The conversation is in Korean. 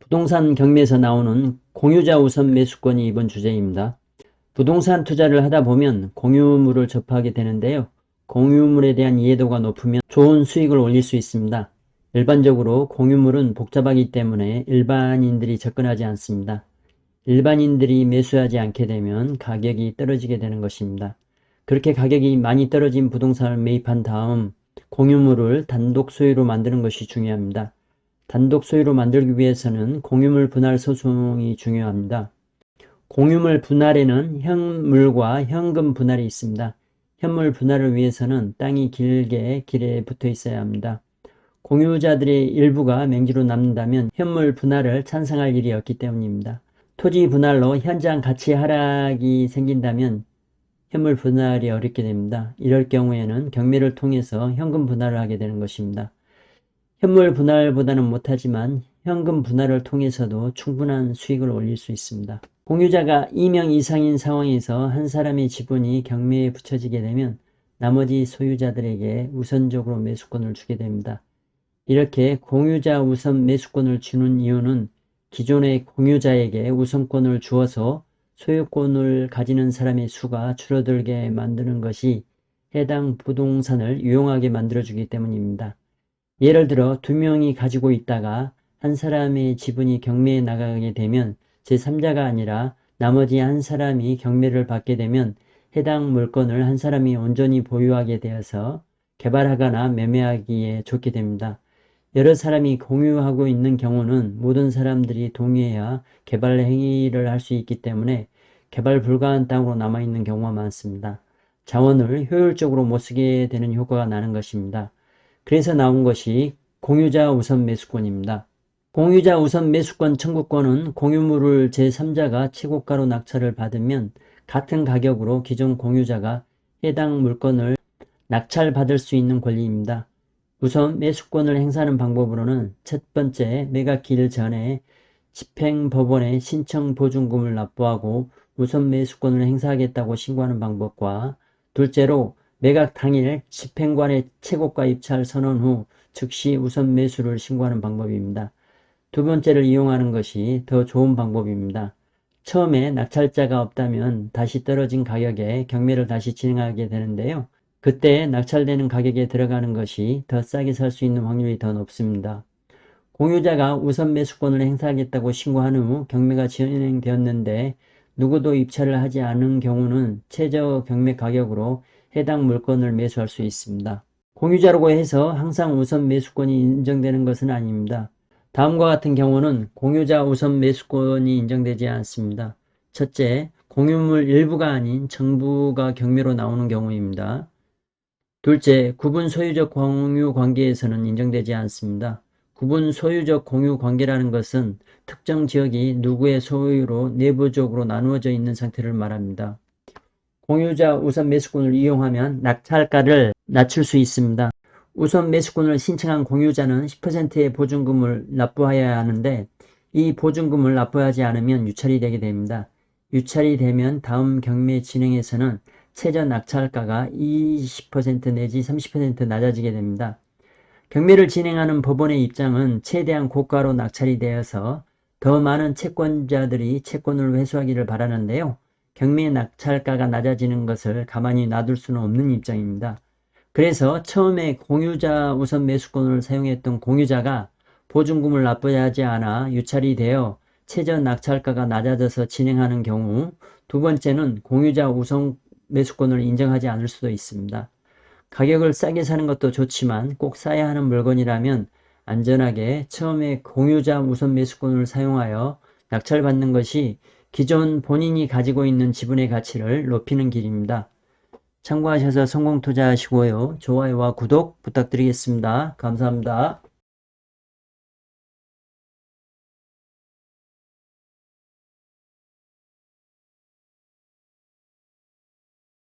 부동산 경매에서 나오는 공유자 우선 매수권이 이번 주제입니다. 부동산 투자를 하다 보면 공유물을 접하게 되는데요. 공유물에 대한 이해도가 높으면 좋은 수익을 올릴 수 있습니다. 일반적으로 공유물은 복잡하기 때문에 일반인들이 접근하지 않습니다. 일반인들이 매수하지 않게 되면 가격이 떨어지게 되는 것입니다. 그렇게 가격이 많이 떨어진 부동산을 매입한 다음 공유물을 단독 소유로 만드는 것이 중요합니다. 단독 소유로 만들기 위해서는 공유물 분할 소송이 중요합니다. 공유물 분할에는 현물과 현금 분할이 있습니다. 현물 분할을 위해서는 땅이 길에 붙어 있어야 합니다. 공유자들의 일부가 맹지로 남는다면 현물 분할을 찬성할 일이 없기 때문입니다. 토지 분할로 현장 가치 하락이 생긴다면 현물 분할이 어렵게 됩니다. 이럴 경우에는 경매를 통해서 현금 분할을 하게 되는 것입니다. 현물 분할보다는 못하지만 현금 분할을 통해서도 충분한 수익을 올릴 수 있습니다. 공유자가 2명 이상인 상황에서 한 사람의 지분이 경매에 붙여지게 되면 나머지 소유자들에게 우선적으로 매수권을 주게 됩니다. 이렇게 공유자 우선 매수권을 주는 이유는 기존의 공유자에게 우선권을 주어서 소유권을 가지는 사람의 수가 줄어들게 만드는 것이 해당 부동산을 유용하게 만들어주기 때문입니다. 예를 들어 2명이 가지고 있다가 한 사람의 지분이 경매에 나가게 되면 제3자가 아니라 나머지 한 사람이 경매를 받게 되면 해당 물건을 한 사람이 온전히 보유하게 되어서 개발하거나 매매하기에 좋게 됩니다. 여러 사람이 공유하고 있는 경우는 모든 사람들이 동의해야 개발 행위를 할 수 있기 때문에 개발 불가한 땅으로 남아있는 경우가 많습니다. 자원을 효율적으로 못 쓰게 되는 효과가 나는 것입니다. 그래서 나온 것이 공유자 우선 매수권입니다. 공유자 우선 매수권 청구권은 공유물을 제3자가 최고가로 낙찰을 받으면 같은 가격으로 기존 공유자가 해당 물건을 낙찰받을 수 있는 권리입니다. 우선 매수권을 행사하는 방법으로는 첫 번째, 매각기일 전에 집행법원에 신청 보증금을 납부하고 우선 매수권을 행사하겠다고 신고하는 방법과 둘째로 매각 당일 집행관의 최고가 입찰 선언 후 즉시 우선 매수를 신고하는 방법입니다. 두 번째를 이용하는 것이 더 좋은 방법입니다. 처음에 낙찰자가 없다면 다시 떨어진 가격에 경매를 다시 진행하게 되는데요. 그때 낙찰되는 가격에 들어가는 것이 더 싸게 살 수 있는 확률이 더 높습니다. 공유자가 우선 매수권을 행사하겠다고 신고한 후 경매가 진행되었는데 누구도 입찰을 하지 않은 경우는 최저 경매 가격으로 해당 물건을 매수할 수 있습니다. 공유자라고 해서 항상 우선 매수권이 인정되는 것은 아닙니다. 다음과 같은 경우는 공유자 우선 매수권이 인정되지 않습니다. 첫째, 공유물 일부가 아닌 전부가 경매로 나오는 경우입니다. 둘째, 구분 소유적 공유 관계에서는 인정되지 않습니다. 구분 소유적 공유 관계라는 것은 특정 지역이 누구의 소유로 내부적으로 나누어져 있는 상태를 말합니다. 공유자 우선 매수권을 이용하면 낙찰가를 낮출 수 있습니다. 우선 매수권을 신청한 공유자는 10%의 보증금을 납부해야 하는데 이 보증금을 납부하지 않으면 유찰이 되게 됩니다. 유찰이 되면 다음 경매 진행에서는 최저 낙찰가가 20% 내지 30% 낮아지게 됩니다. 경매를 진행하는 법원의 입장은 최대한 고가로 낙찰이 되어서 더 많은 채권자들이 채권을 회수하기를 바라는데요. 경매 낙찰가가 낮아지는 것을 가만히 놔둘 수는 없는 입장입니다. 그래서 처음에 공유자 우선 매수권을 사용했던 공유자가 보증금을 납부하지 않아 유찰이 되어 최저 낙찰가가 낮아져서 진행하는 경우, 두 번째는 공유자 우선 매수권을 인정하지 않을 수도 있습니다. 가격을 싸게 사는 것도 좋지만 꼭 사야 하는 물건이라면 안전하게 처음에 공유자 우선 매수권을 사용하여 낙찰받는 것이 기존 본인이 가지고 있는 지분의 가치를 높이는 길입니다. 참고하셔서 성공 투자하시고요. 좋아요와 구독 부탁드리겠습니다. 감사합니다.